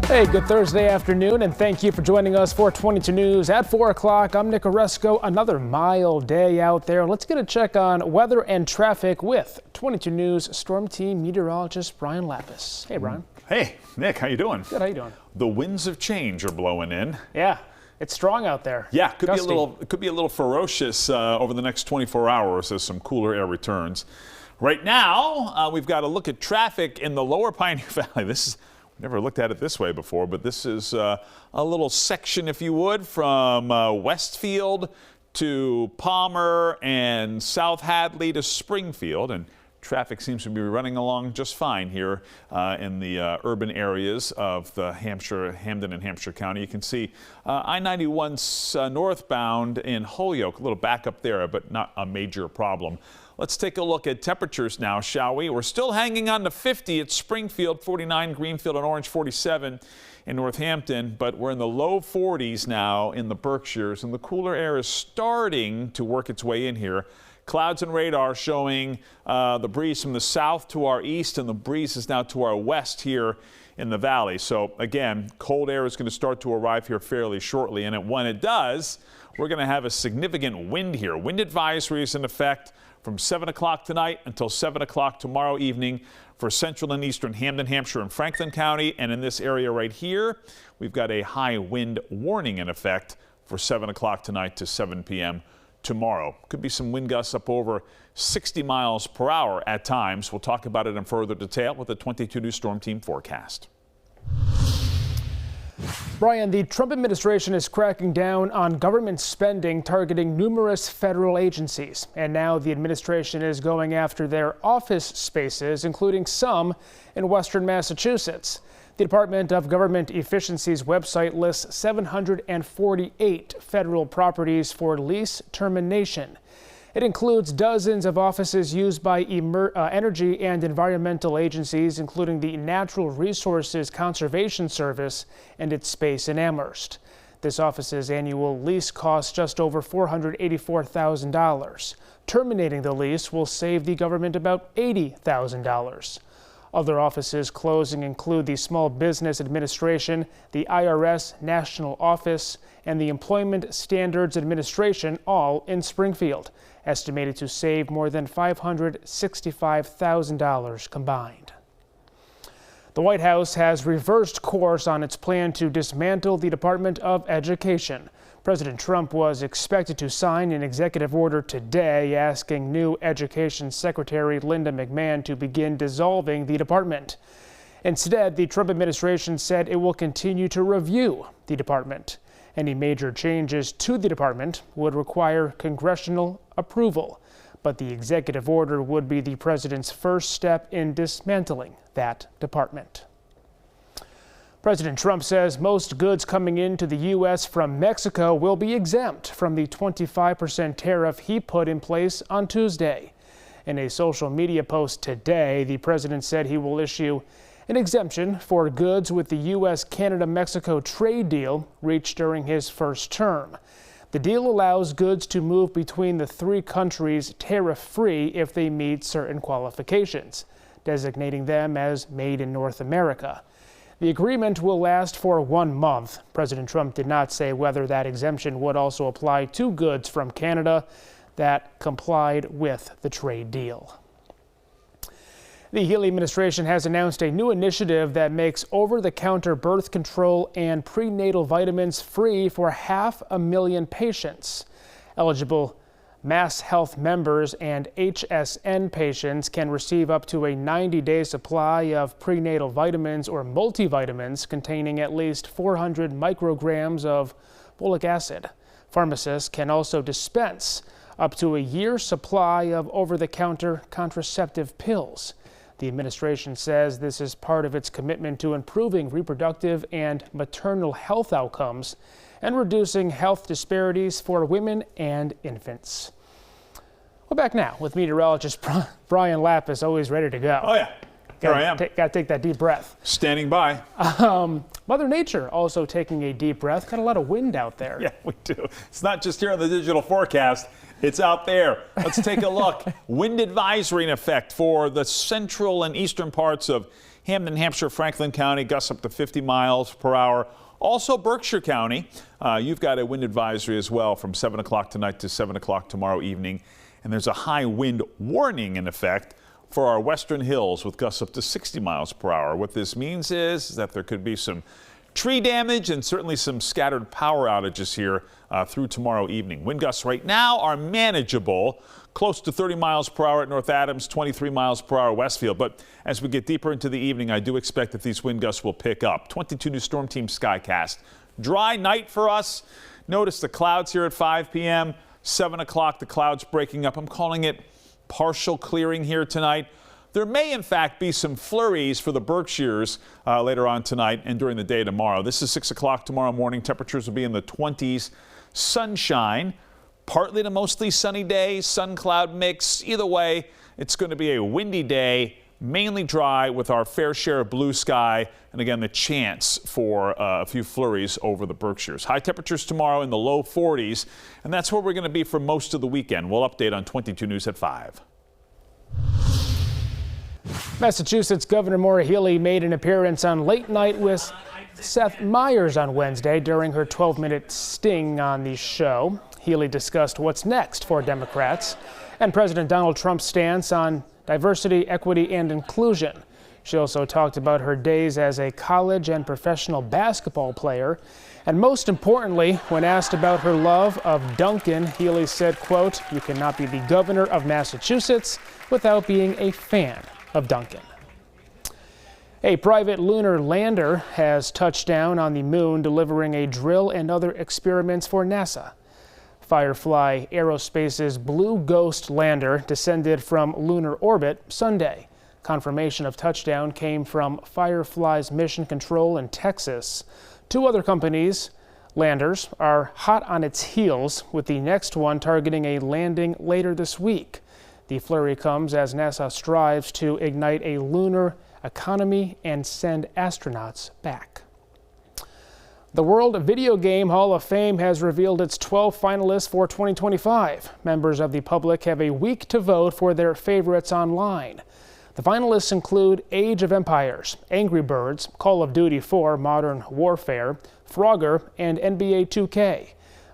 Hey, good Thursday afternoon, and thank you for joining us for 22 News at 4 o'clock. I'm Nick Oresco. Another mild day out there. Let's get a check on weather and traffic with 22 News Storm Team meteorologist Brian Lapis. Hey, Brian. Hey, Nick, how you doing? Good, how you doing? The winds of change are blowing in. Yeah, it's strong out there. Yeah, could Gusty. be a little ferocious over the next 24 hours as some cooler air returns. Right now, we've got to look at traffic in the lower Pioneer Valley. Never looked at it this way before, but this is a little section, if you would, from Westfield to Palmer and South Hadley to Springfield. And traffic seems to be running along just fine here in the urban areas of the Hamden and Hampshire County. You can see I-91 northbound in Holyoke, a little back up there, but not a major problem. Let's take a look at temperatures now, shall we? We're still hanging on to 50 at Springfield, 49, Greenfield and Orange, 47 in Northampton, but we're in the low 40s now in the Berkshires, and the cooler air is starting to work its way in here. Clouds and radar showing the breeze from the south to our east, and the breeze is now to our west here in the valley. So again, cold air is going to start to arrive here fairly shortly, and when it does, we're going to have a significant wind here. Wind advisory is in effect from 7 o'clock tonight until 7 o'clock tomorrow evening for central and eastern Hamden, Hampshire, and Franklin County. And in this area right here, we've got a high wind warning in effect for 7 o'clock tonight to 7 p.m. tomorrow. Could be some wind gusts up over 60 miles per hour at times. We'll talk about it in further detail with the 22 News Storm Team forecast. Brian, the Trump administration is cracking down on government spending targeting numerous federal agencies. And now the administration is going after their office spaces, including some in western Massachusetts. The Department of Government Efficiency's website lists 748 federal properties for lease termination. It includes dozens of offices used by energy and environmental agencies, including the Natural Resources Conservation Service and its space in Amherst. This office's annual lease costs just over $484,000. Terminating the lease will save the government about $80,000. Other offices closing include the Small Business Administration, the IRS National Office, and the Employment Standards Administration, all in Springfield, estimated to save more than $565,000 combined. The White House has reversed course on its plan to dismantle the Department of Education. President Trump was expected to sign an executive order today asking new Education Secretary Linda McMahon to begin dissolving the department. Instead, the Trump administration said it will continue to review the department. Any major changes to the department would require congressional approval, but the executive order would be the president's first step in dismantling that department. President Trump says most goods coming into the U.S. from Mexico will be exempt from the 25% tariff he put in place on Tuesday. In a social media post today, the president said he will issue an exemption for goods with the U.S.-Canada-Mexico trade deal reached during his first term. The deal allows goods to move between the three countries tariff-free if they meet certain qualifications, designating them as made in North America. The agreement will last for 1 month. President Trump did not say whether that exemption would also apply to goods from Canada that complied with the trade deal. The Healey administration has announced a new initiative that makes over-the-counter birth control and prenatal vitamins free for 500,000 patients. Eligible Mass Health members and HSN patients can receive up to a 90-day supply of prenatal vitamins or multivitamins containing at least 400 micrograms of folic acid. Pharmacists can also dispense up to a year's supply of over-the-counter contraceptive pills. The administration says this is part of its commitment to improving reproductive and maternal health outcomes and reducing health disparities for women and infants. We're back now with meteorologist Brian Lapis, always ready to go. Oh yeah, here I am. Got to take that deep breath. Standing by. Mother Nature also taking a deep breath. Got a lot of wind out there. Yeah, we do. It's not just here on the digital forecast. It's out there. Let's take a look. Wind advisory in effect for the central and eastern parts of Hamden, Hampshire, Franklin County, gusts up to 50 miles per hour. Also Berkshire County, you've got a wind advisory as well from 7 o'clock tonight to 7 o'clock tomorrow evening. And there's a high wind warning in effect for our western hills with gusts up to 60 miles per hour. What this means is that there could be some tree damage and certainly some scattered power outages here through tomorrow evening. Wind gusts right now are manageable, close to 30 miles per hour at North Adams, 23 miles per hour Westfield. But as we get deeper into the evening, I do expect that these wind gusts will pick up. 22 News Storm Team Skycast. Dry night for us. Notice the clouds here at 5 p.m. 7 o'clock, the clouds breaking up. I'm calling it partial clearing here tonight. There may, in fact, be some flurries for the Berkshires later on tonight and during the day tomorrow. This is 6 o'clock tomorrow morning. Temperatures will be in the 20s. Sunshine, partly to mostly sunny day, sun-cloud mix. Either way, it's going to be a windy day, mainly dry with our fair share of blue sky. And again, the chance for a few flurries over the Berkshires. High temperatures tomorrow in the low 40s. And that's where we're going to be for most of the weekend. We'll update on 22 News at 5. Massachusetts Governor Healey made an appearance on Late Night with Seth Meyers on Wednesday during her 12-minute sting on the show. Healey discussed what's next for Democrats and President Donald Trump's stance on diversity, equity, and inclusion. She also talked about her days as a college and professional basketball player. And most importantly, when asked about her love of Duncan, Healey said, quote, "You cannot be the governor of Massachusetts without being a fan of Duncan." A private lunar lander has touched down on the moon, delivering a drill and other experiments for NASA. Firefly Aerospace's Blue Ghost lander descended from lunar orbit Sunday. Confirmation of touchdown came from Firefly's mission control in Texas. Two other companies' landers are hot on its heels, with the next one targeting a landing later this week. The flurry comes as NASA strives to ignite a lunar economy and send astronauts back. The World Video Game Hall of Fame has revealed its 12 finalists for 2025. Members of the public have a week to vote for their favorites online. The finalists include Age of Empires, Angry Birds, Call of Duty 4, Modern Warfare, Frogger, and NBA 2K.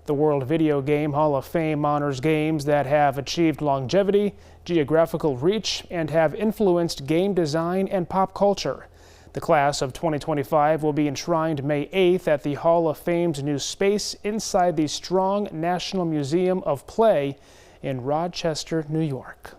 The World Video Game Hall of Fame honors games that have achieved longevity, geographical reach, and have influenced game design and pop culture. The class of 2025 will be enshrined May 8th at the Hall of Fame's new space inside the Strong National Museum of Play in Rochester, New York.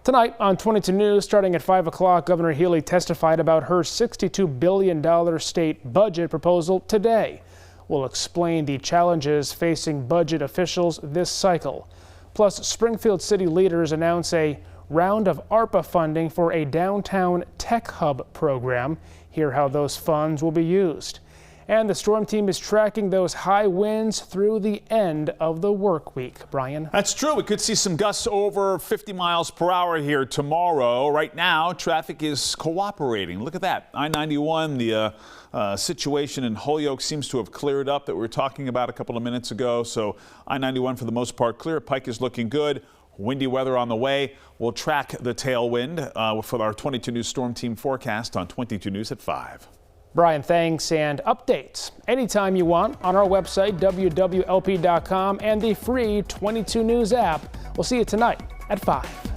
Tonight on 22 News, starting at 5 o'clock, Governor Healey testified about her $62 billion state budget proposal today. We'll explain the challenges facing budget officials this cycle. Plus, Springfield city leaders announce a round of ARPA funding for a downtown tech hub program. Hear how those funds will be used. And the storm team is tracking those high winds through the end of the work week. Brian? That's true. We could see some gusts over 50 miles per hour here tomorrow. Right now, traffic is cooperating. Look at that. I-91, the situation in Holyoke seems to have cleared up that we were talking about a couple of minutes ago. So I-91 for the most part clear. Pike is looking good. Windy weather on the way. We'll track the tailwind for our 22 News Storm Team forecast on 22 News at 5. Brian, thanks, and updates anytime you want on our website, wwlp.com, and the free 22 News app. We'll see you tonight at 5.